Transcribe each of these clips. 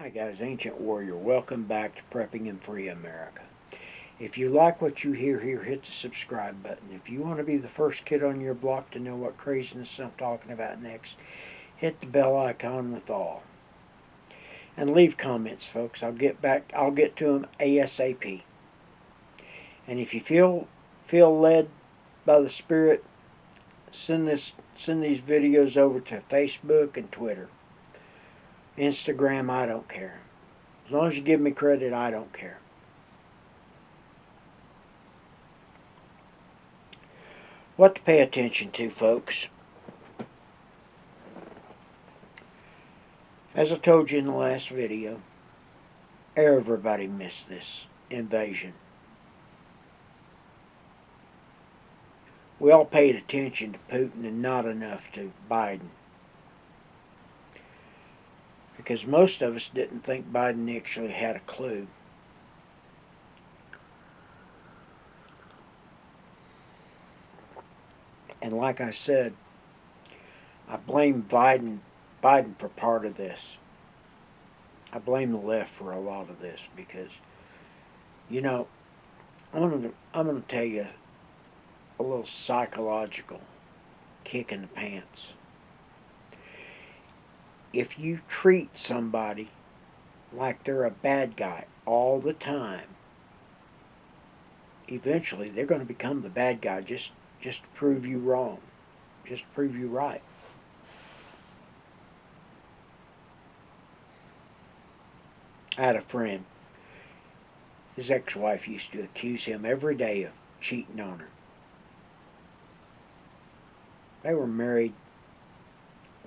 Hi guys, Ancient Warrior. Welcome back to Prepping in Free America. If you like what you hear here, hit the subscribe button. If you want to be the first kid on your block to know what craziness I'm talking about next, hit the bell icon with all. And leave comments, folks. I'll get to them ASAP. And if you feel led by the Spirit, send these videos over to Facebook and Twitter. Instagram, I don't care. As long as you give me credit, I don't care. What to pay attention to, folks. As I told you in the last video, everybody missed this invasion. We all paid attention to Putin and not enough to Biden. Because most of us didn't think Biden actually had a clue. And like I said, I blame Biden for part of this. I blame the left for a lot of this because, you know, I'm going to tell you a little psychological kick in the pants. If you treat somebody like they're a bad guy all the time, eventually they're going to become the bad guy just to prove you wrong, just to prove you right. I had a friend. His ex-wife used to accuse him every day of cheating on her. They were married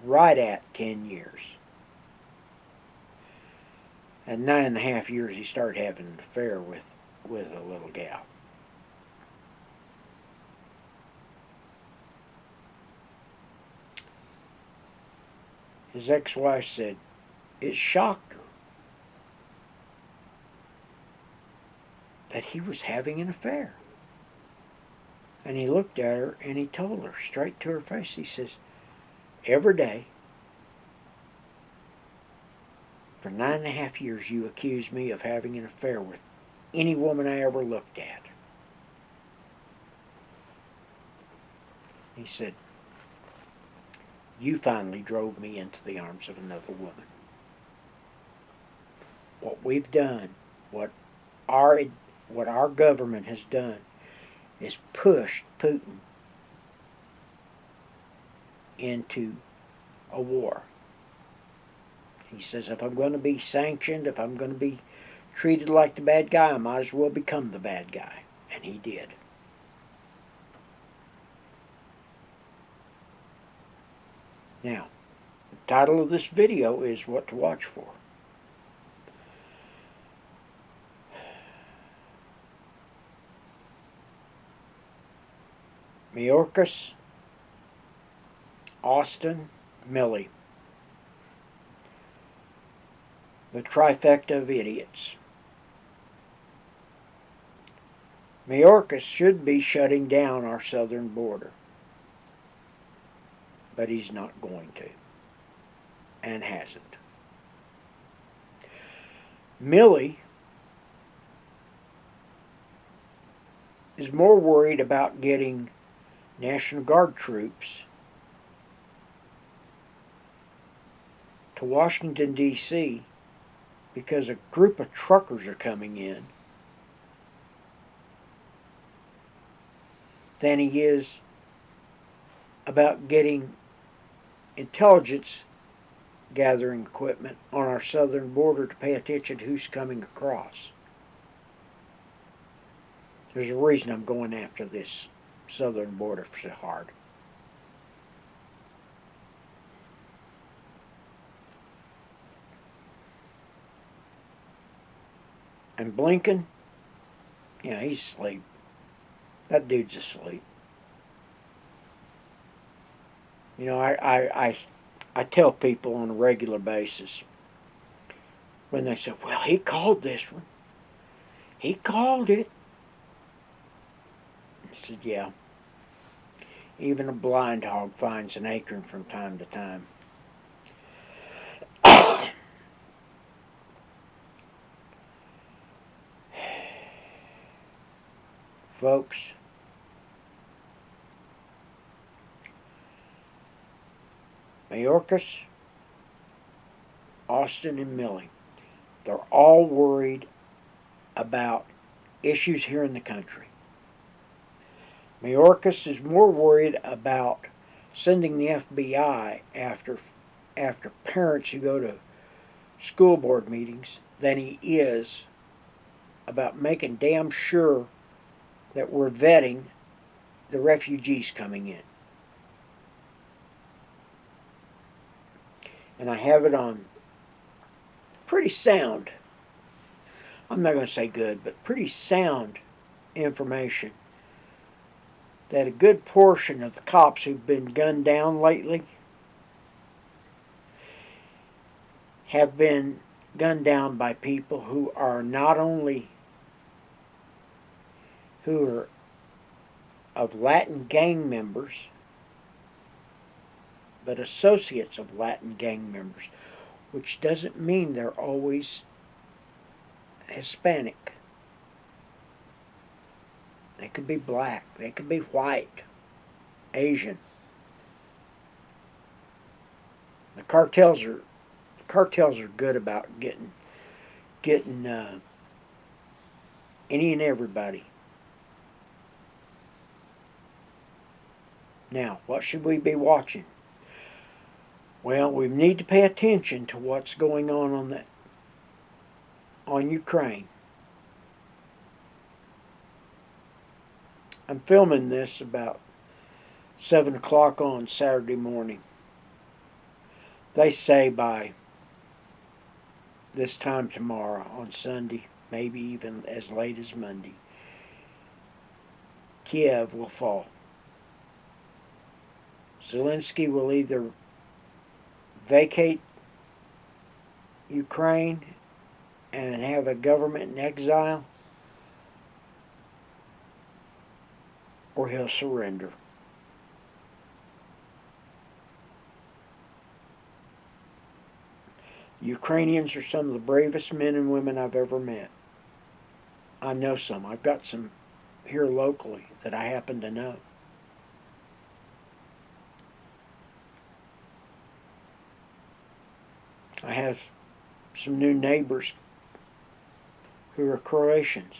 right at 10 years. At 9.5 years, he started having an affair with a little gal. His ex-wife said it shocked her that he was having an affair. And he looked at her and he told her straight to her face, he says, every day for 9.5 years you accused me of having an affair with any woman I ever looked at. He said, you finally drove me into the arms of another woman. What we've done, what our government has done, is pushed Putin into a war. He says, if I'm going to be sanctioned, if I'm going to be treated like the bad guy, I might as well become the bad guy. And he did. Now, the title of this video is What to Watch For. Mayorkas, Austin, Milley. The trifecta of idiots. Mayorkas should be shutting down our southern border. But he's not going to. And hasn't. Milley is more worried about getting National Guard troops to Washington, D.C. because a group of truckers are coming in than he is about getting intelligence gathering equipment on our southern border to pay attention to who's coming across. There's a reason I'm going after this southern border so hard. And Blinken, yeah, he's asleep. That dude's asleep. You know, I tell people on a regular basis when they say, well, he called this one. He called it. I said, yeah. Even a blind hog finds an acorn from time to time. Folks, Mayorkas, Austin, and Millie, they're all worried about issues here in the country. Mayorkas is more worried about sending the FBI after parents who go to school board meetings than he is about making damn sure that we're vetting the refugees coming in. And I have it on pretty sound, I'm not going to say good, but pretty sound information that a good portion of the cops who've been gunned down lately have been gunned down by people who are not only who are of Latin gang members, but associates of Latin gang members, which doesn't mean they're always Hispanic. They could be black, they could be white, Asian. The cartels are good about getting any and everybody. Now, what should we be watching? Well, we need to pay attention to what's going on Ukraine. I'm filming this about 7 o'clock on Saturday morning. They say by this time tomorrow, on Sunday, maybe even as late as Monday, Kiev will fall. Zelensky will either vacate Ukraine and have a government in exile, or he'll surrender. Ukrainians are some of the bravest men and women I've ever met. I know some. I've got some here locally that I happen to know. I have some new neighbors who are Croatians.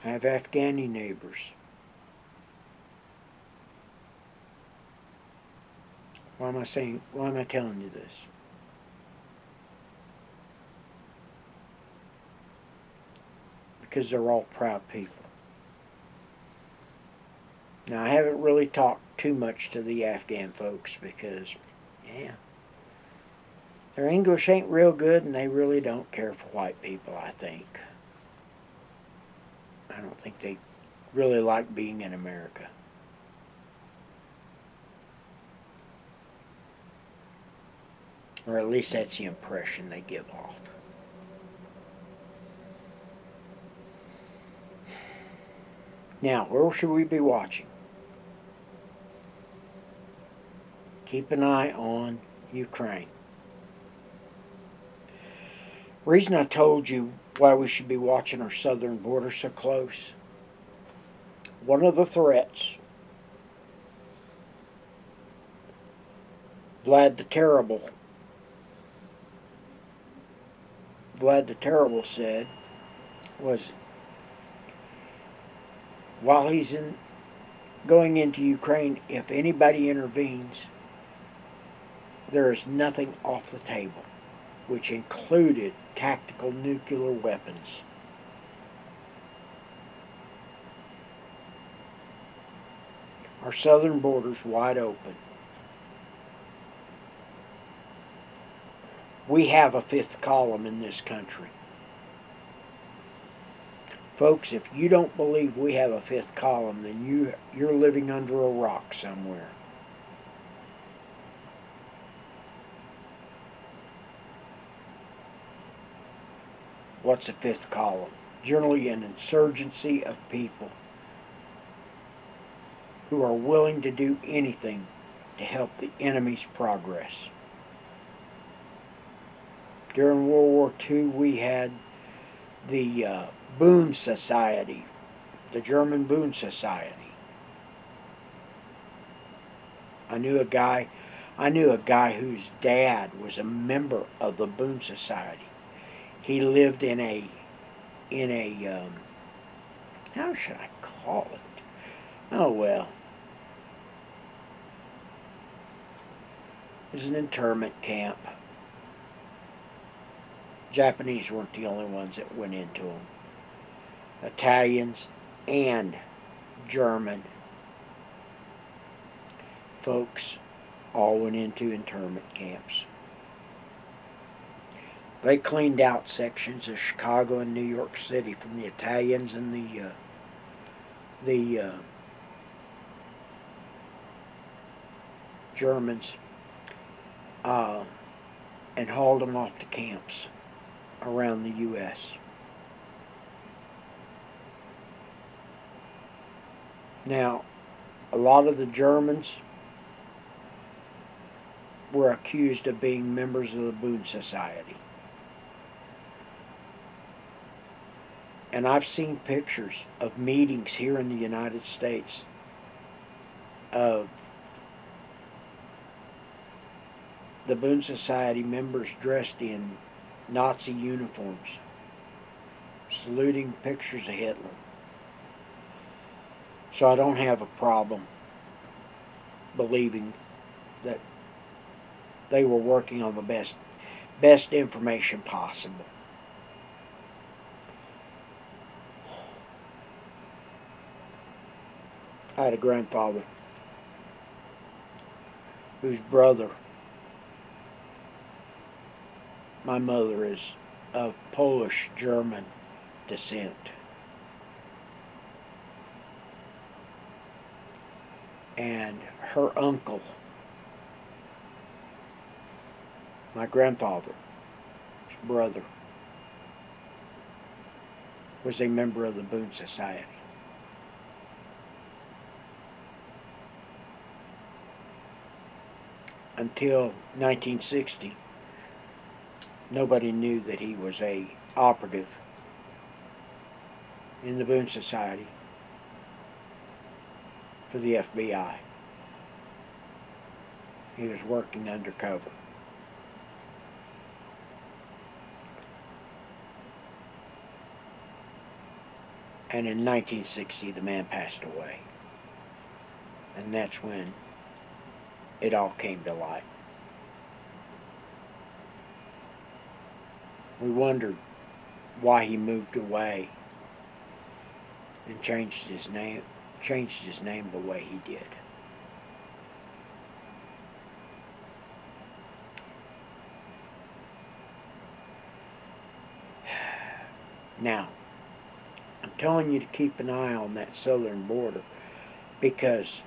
I have Afghani neighbors. Why am I telling you this? Because they're all proud people. Now, I haven't really talked too much to the Afghan folks because, their English ain't real good and they really don't care for white people, I think. I don't think they really like being in America. Or at least that's the impression they give off. Now, where should we be watching? Keep an eye on Ukraine. Reason I told you why we should be watching our southern border so close. One of the threats Vlad the Terrible said was while he's going into Ukraine, if anybody intervenes, there is nothing off the table, which included tactical nuclear weapons. Our southern border's wide open. We have a fifth column in this country. Folks, if you don't believe we have a fifth column, then you're living under a rock somewhere. What's a fifth column? Generally an insurgency of people who are willing to do anything to help the enemy's progress. During World War II, we had the Boon Society, the German Boon Society. I knew a guy whose dad was a member of the Boon Society. He lived in a how should I call it? Oh well, it was an internment camp. Japanese weren't the only ones that went into them. Italians and German folks all went into internment camps. They cleaned out sections of Chicago and New York City from the Italians and the Germans, and hauled them off to camps around the U.S. Now, a lot of the Germans were accused of being members of the Boon Society. And I've seen pictures of meetings here in the United States of the Boon Society members dressed in Nazi uniforms, saluting pictures of Hitler. So I don't have a problem believing that they were working on the best information possible. I had a grandfather whose brother, my mother is of Polish-German descent. And her uncle, my grandfather's brother, was a member of the Boon Society. Until 1960, nobody knew that he was a operative in the Boon Society for the FBI. He was working undercover. And in 1960, the man passed away. And that's when it all came to light. We wondered why he moved away and changed his name the way he did. Now, I'm telling you to keep an eye on that southern border, because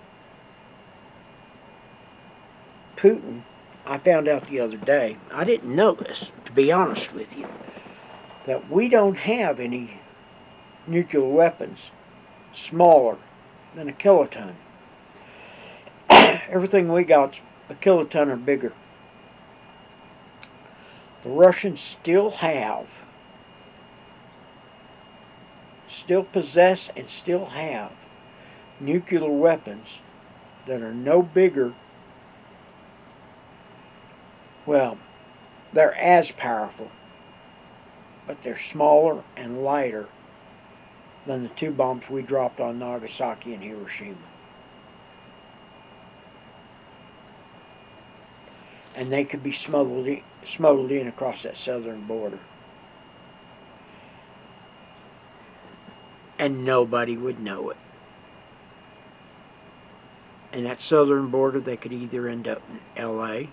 Putin, I found out the other day, I didn't know this, to be honest with you, that we don't have any nuclear weapons smaller than a kiloton. Everything we got's a kiloton or bigger. The Russians still possess and still have nuclear weapons that are no bigger. Well, they're as powerful, but they're smaller and lighter than the 2 bombs we dropped on Nagasaki and Hiroshima. And they could be smuggled in across that southern border. And nobody would know it. And that southern border, they could either end up in L.A.,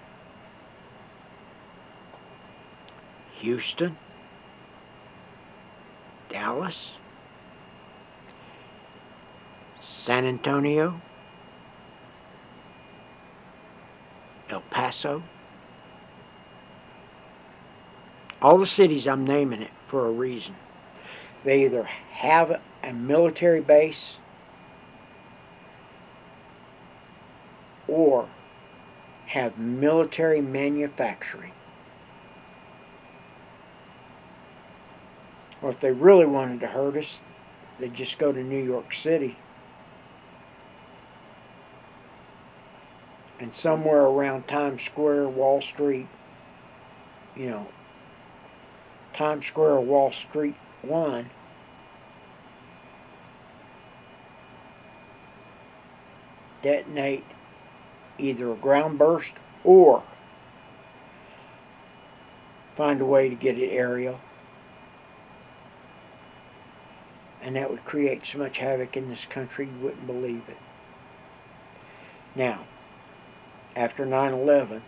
Houston, Dallas, San Antonio, El Paso. All the cities, I'm naming it for a reason. They either have a military base, or have military manufacturing. Or if they really wanted to hurt us, they'd just go to New York City. And somewhere around Times Square, Wall Street, you know, Times Square, Wall Street 1, detonate either a ground burst or find a way to get it aerial. And that would create so much havoc in this country you wouldn't believe it. Now, after 9/11,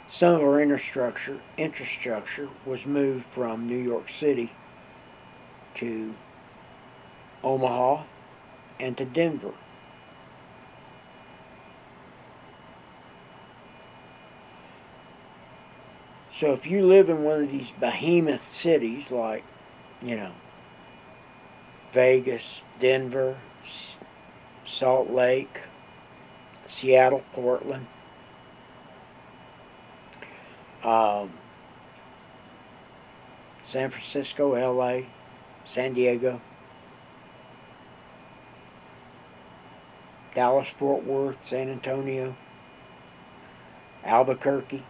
some of our infrastructure was moved from New York City to Omaha and to Denver. So if you live in one of these behemoth cities like, you know, Vegas, Denver, Salt Lake, Seattle, Portland, San Francisco, LA, San Diego, Dallas, Fort Worth, San Antonio, Albuquerque,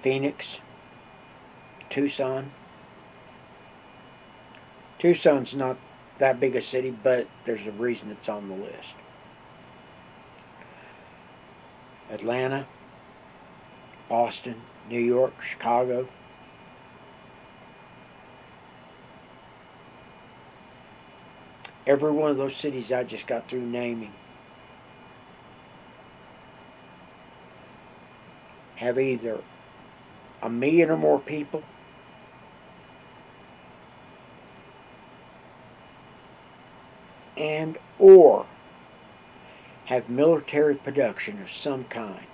Phoenix, Tucson. Tucson's not that big a city, but there's a reason it's on the list. Atlanta, Boston, New York, Chicago. Every one of those cities I just got through naming have either 1,000,000 or more people and or have military production of some kind.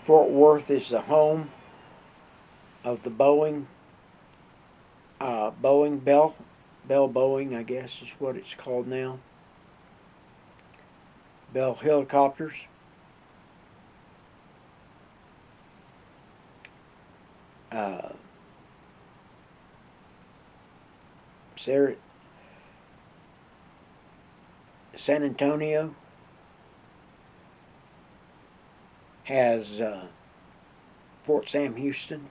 Fort Worth is the home of the Boeing Bell Boeing, I guess is what it's called now. Bell helicopters. San Antonio has Fort Sam Houston,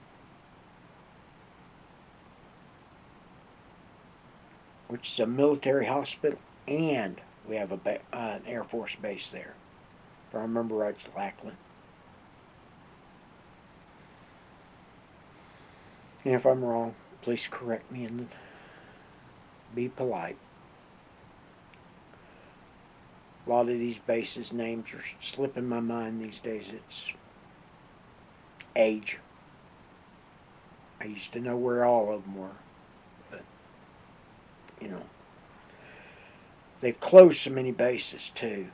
which is a military hospital, and we have an Air Force base there. If I remember right, it's Lackland. And if I'm wrong, please correct me and be polite. A lot of these bases' names are slipping my mind these days. It's age. I used to know where all of them were, but, you know, they've closed so many bases too.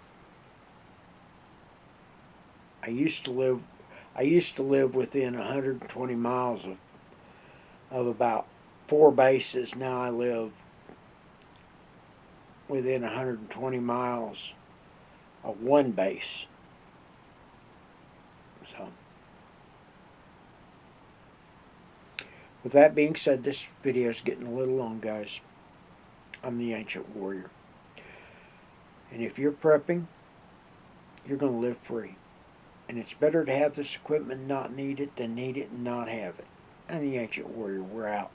I used to live within 120 miles of about 4 bases. Now I live within 120 miles of 1 base. So, with that being said, this video is getting a little long, guys. I'm the Ancient Warrior. And if you're prepping, you're going to live free. And it's better to have this equipment and not need it than need it and not have it. I'm the Ancient Warrior. We're out.